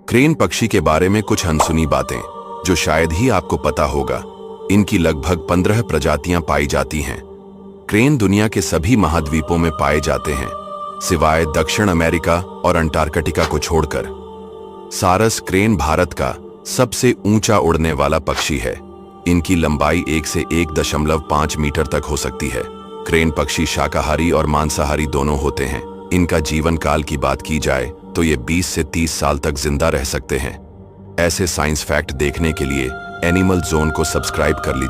Crane पक्षी के बारे में कुछ अनसुनी बातें जो शायद ही आपको पता होगा। इनकी लगभग 15 प्रजातियां पाई जाती हैं। क्रेन दुनिया के सभी महाद्वीपों में पाए जाते हैं, सिवाय दक्षिण अमेरिका और अंटार्कटिका को छोड़कर। सारस क्रेन भारत का सबसे ऊंचा उड़ने वाला पक्षी है। इनकी लंबाई 1 से 1.5 मीटर तक हो सकती है। क्रेन पक्षी शाकाहारी और मांसाहारी दोनों होते हैं। इनका जीवन काल की बात की जाए तो ये 20 से 30 साल तक जिंदा रह सकते हैं। ऐसे साइंस फैक्ट देखने के लिए एनिमल जोन को सब्सक्राइब कर लीजिए।